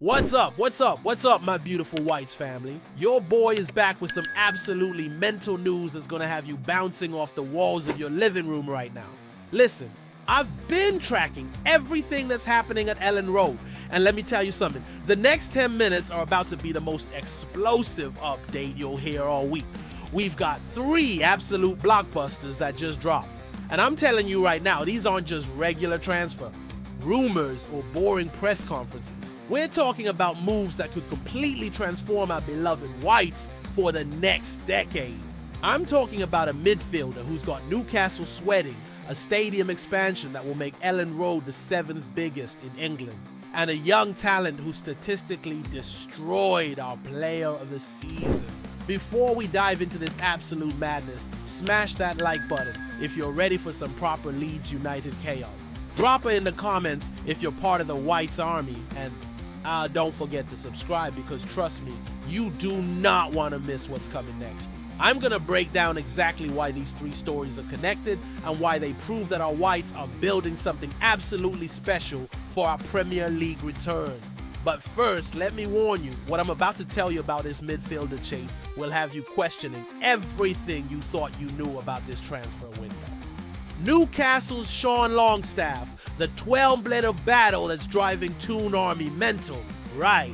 What's up? What's up? What's up, my beautiful Whites family? Your boy is back with some absolutely mental news that's gonna have you bouncing off the walls of your living room right now. Listen, I've been tracking everything that's happening at Elland Road, and let me tell you something. The next 10 minutes are about to be the most explosive update you'll hear all week. We've got 3 absolute blockbusters that just dropped. And I'm telling you right now, these aren't just regular transfer, rumors, or boring press conferences. We're talking about moves that could completely transform our beloved Whites for the next decade. I'm talking about a midfielder who's got Newcastle sweating, a stadium expansion that will make Elland Road the 7th biggest in England, and a young talent who statistically destroyed our player of the season. Before we dive into this absolute madness, smash that like button if you're ready for some proper Leeds United chaos. Drop it in the comments if you're part of the Whites army, and don't forget to subscribe, because trust me, you do not want to miss what's coming next. I'm going to break down exactly why these 3 stories are connected and why they prove that our Whites are building something absolutely special for our Premier League return. But first, let me warn you, what I'm about to tell you about this midfielder chase will have you questioning everything you thought you knew about this transfer window. Newcastle's Sean Longstaff, the 12-letter battle that's driving Toon Army mental. Right,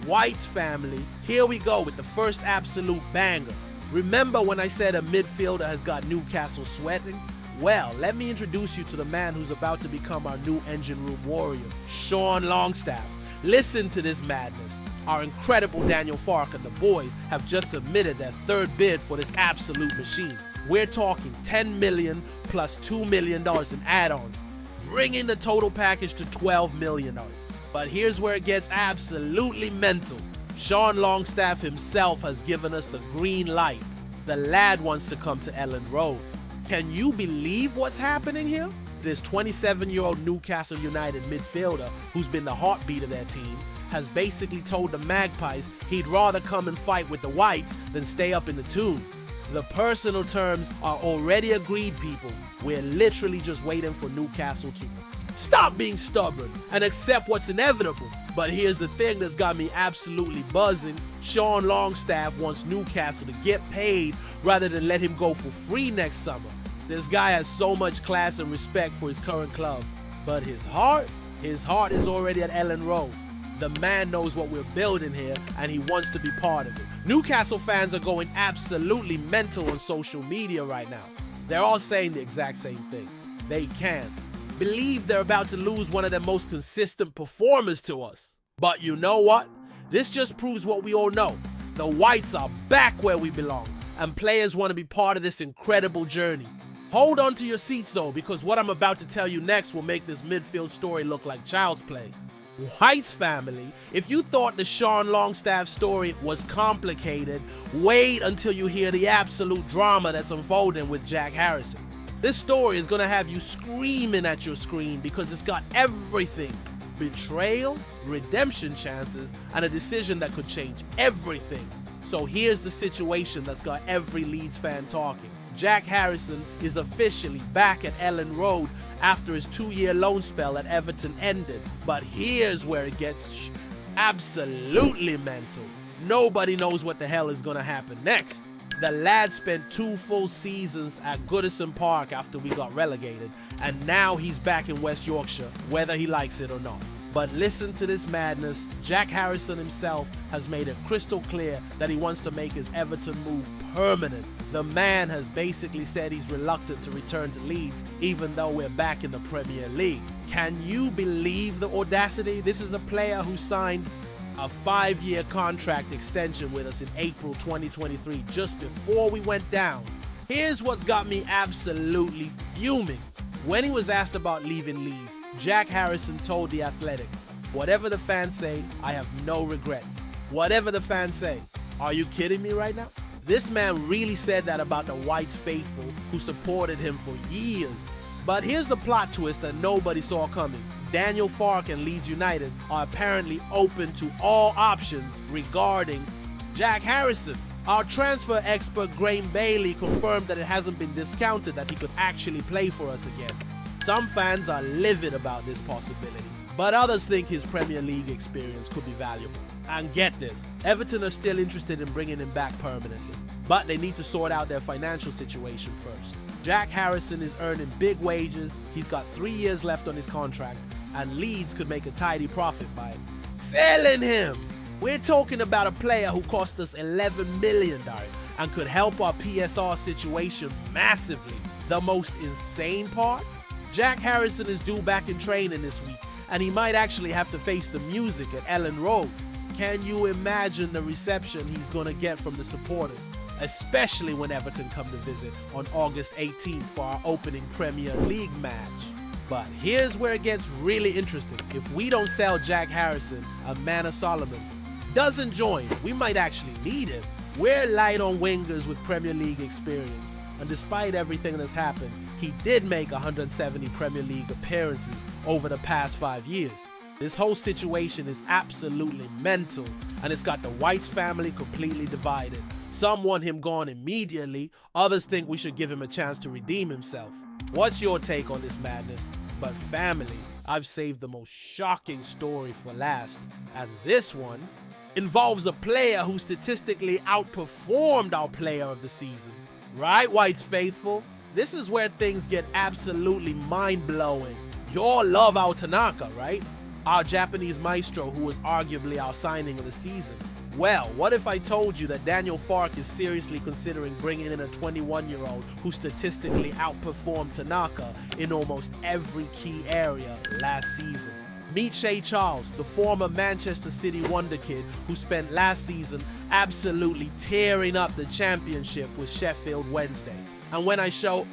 Whites family, here we go with the first absolute banger. Remember when I said a midfielder has got Newcastle sweating? Well, let me introduce you to the man who's about to become our new engine room warrior, Sean Longstaff. Listen to this madness. Our incredible Daniel Farke and the boys have just submitted their 3rd bid for this absolute machine. We're talking $10 million plus $2 million in add-ons, bringing the total package to $12 million. But here's where it gets absolutely mental. Sean Longstaff himself has given us the green light. The lad wants to come to Elland Road. Can you believe what's happening here? This 27-year-old Newcastle United midfielder, who's been the heartbeat of their team, has basically told the Magpies he'd rather come and fight with the Whites than stay up in the Toon. The personal terms are already agreed, people. We're literally just waiting for Newcastle to stop being stubborn and accept what's inevitable. But here's the thing that's got me absolutely buzzing. Sean Longstaff wants Newcastle to get paid rather than let him go for free next summer. This guy has so much class and respect for his current club. But his heart is already at Elland Road. The man knows what we're building here, and he wants to be part of it. Newcastle fans are going absolutely mental on social media right now. They're all saying the exact same thing. They can't believe they're about to lose one of their most consistent performers to us. But you know what? This just proves what we all know. The Whites are back where we belong, and players want to be part of this incredible journey. Hold on to your seats though, because what I'm about to tell you next will make this midfield story look like child's play. Whites family, if you thought the Sean Longstaff story was complicated, wait until you hear the absolute drama that's unfolding with Jack Harrison. This story is going to have you screaming at your screen because it's got everything. Betrayal, redemption chances, and a decision that could change everything. So here's the situation that's got every Leeds fan talking. Jack Harrison is officially back at Elland Road after his 2-year loan spell at Everton ended. But here's where it gets absolutely mental. Nobody knows what the hell is going to happen next. The lad spent 2 full seasons at Goodison Park after we got relegated, and now he's back in West Yorkshire, whether he likes it or not. But listen to this madness. Jack Harrison himself has made it crystal clear that he wants to make his Everton move permanent. The man has basically said he's reluctant to return to Leeds, even though we're back in the Premier League. Can you believe the audacity? This is a player who signed a 5-year contract extension with us in April 2023, just before we went down. Here's what's got me absolutely fuming. When he was asked about leaving Leeds, Jack Harrison told The Athletic, "Whatever the fans say, I have no regrets. Whatever the fans say." Are you kidding me right now? This man really said that about the Whites faithful who supported him for years. But here's the plot twist that nobody saw coming. Daniel Farke and Leeds United are apparently open to all options regarding Jack Harrison. Our transfer expert Graham Bailey confirmed that it hasn't been discounted that he could actually play for us again. Some fans are livid about this possibility. but others think his Premier League experience could be valuable. And get this, Everton are still interested in bringing him back permanently, but they need to sort out their financial situation first. Jack Harrison is earning big wages, he's got 3 years left on his contract, and Leeds could make a tidy profit by selling him. We're talking about a player who cost us $11 million and could help our PSR situation massively. The most insane part? Jack Harrison is due back in training this week, and he might actually have to face the music at Elland Road. Can you imagine the reception he's gonna get from the supporters? Especially when Everton come to visit on August 18th for our opening Premier League match. But here's where it gets really interesting. If we don't sell Jack Harrison, a man of Solomon doesn't join, we might actually need him. We're light on wingers with Premier League experience, and despite everything that's happened, he did make 170 Premier League appearances over the past 5 years. This whole situation is absolutely mental, and it's got the Whites family completely divided. Some want him gone immediately, others think we should give him a chance to redeem himself. What's your take on this madness? But family, I've saved the most shocking story for last, and this one involves a player who statistically outperformed our player of the season. Right, Whites faithful? This is where things get absolutely mind-blowing. You all love our Tanaka, right? Our Japanese maestro who was arguably our signing of the season. Well, what if I told you that Daniel Farke is seriously considering bringing in a 21-year-old who statistically outperformed Tanaka in almost every key area last season? Meet Shea Charles, the former Manchester City wonder kid who spent last season absolutely tearing up the championship with Sheffield Wednesday. And when I show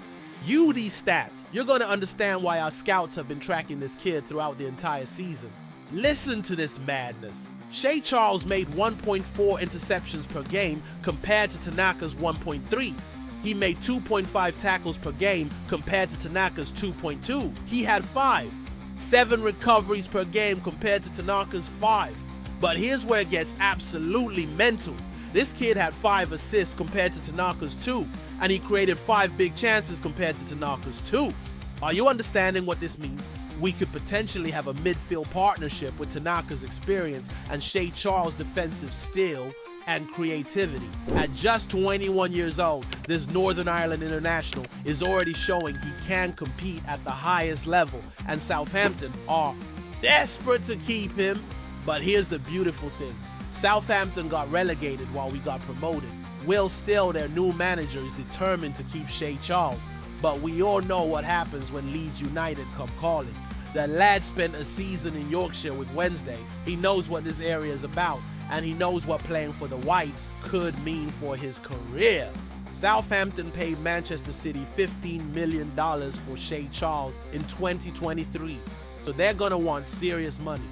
you these stats, you're going to understand why our scouts have been tracking this kid throughout the entire season. Listen to this madness. Shea Charles made 1.4 interceptions per game compared to Tanaka's 1.3. He made 2.5 tackles per game compared to Tanaka's 2.2. He had 5. 7 recoveries per game compared to Tanaka's 5. But here's where it gets absolutely mental. This kid had 5 assists compared to Tanaka's 2, and he created 5 big chances compared to Tanaka's 2. Are you understanding what this means? We could potentially have a midfield partnership with Tanaka's experience and Shea Charles' defensive skill and creativity. At just 21 years old, this Northern Ireland international is already showing he can compete at the highest level, and Southampton are desperate to keep him. But here's the beautiful thing. Southampton got relegated while we got promoted. Will Still, their new manager, is determined to keep Shea Charles. But we all know what happens when Leeds United come calling. The lad spent a season in Yorkshire with Wednesday. He knows what this area is about, and he knows what playing for the Whites could mean for his career. Southampton paid Manchester City $15 million for Shea Charles in 2023, so they're gonna want serious money.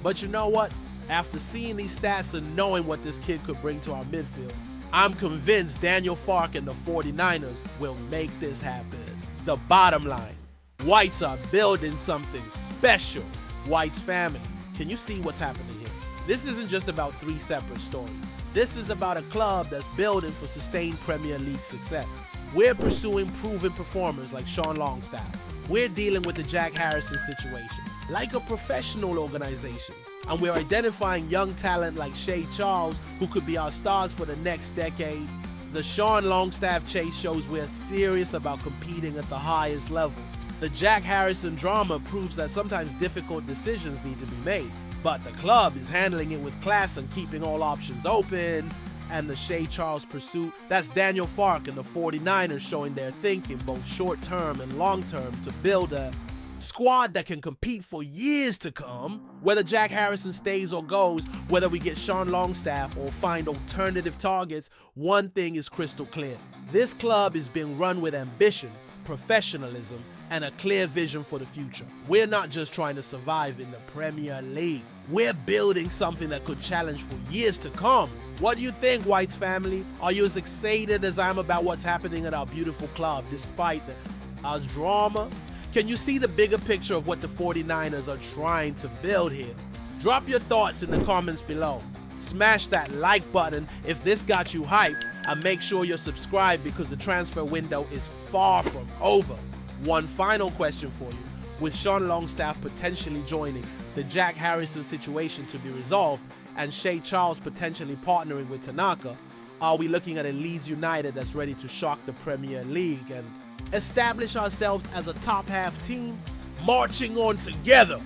But you know what? After seeing these stats and knowing what this kid could bring to our midfield, I'm convinced Daniel Farke and the 49ers will make this happen. The bottom line, Whites are building something special. Whites family, can you see what's happening here? This isn't just about 3 separate stories. This is about a club that's building for sustained Premier League success. We're pursuing proven performers like Sean Longstaff. We're dealing with the Jack Harrison situation like a professional organization. And we're identifying young talent like Shea Charles, who could be our stars for the next decade. The Sean Longstaff chase shows we're serious about competing at the highest level. The Jack Harrison drama proves that sometimes difficult decisions need to be made, but the club is handling it with class and keeping all options open. And the Shea Charles pursuit, that's Daniel Farke and the 49ers showing their thinking both short-term and long-term to build a squad that can compete for years to come. Whether Jack Harrison stays or goes, whether we get Sean Longstaff or find alternative targets, one thing is crystal clear. This club is being run with ambition, professionalism, and a clear vision for the future. We're not just trying to survive in the Premier League. We're building something that could challenge for years to come. What do you think, Whites family? Are you as excited as I am about what's happening at our beautiful club despite our drama? Can you see the bigger picture of what the 49ers are trying to build here? Drop your thoughts in the comments below. Smash that like button if this got you hyped, and make sure you're subscribed because the transfer window is far from over. One final question for you. With Sean Longstaff potentially joining, the Jack Harrison situation to be resolved and Shea Charles potentially partnering with Tanaka? Are we looking at a Leeds United that's ready to shock the Premier League and establish ourselves as a top half team, marching on together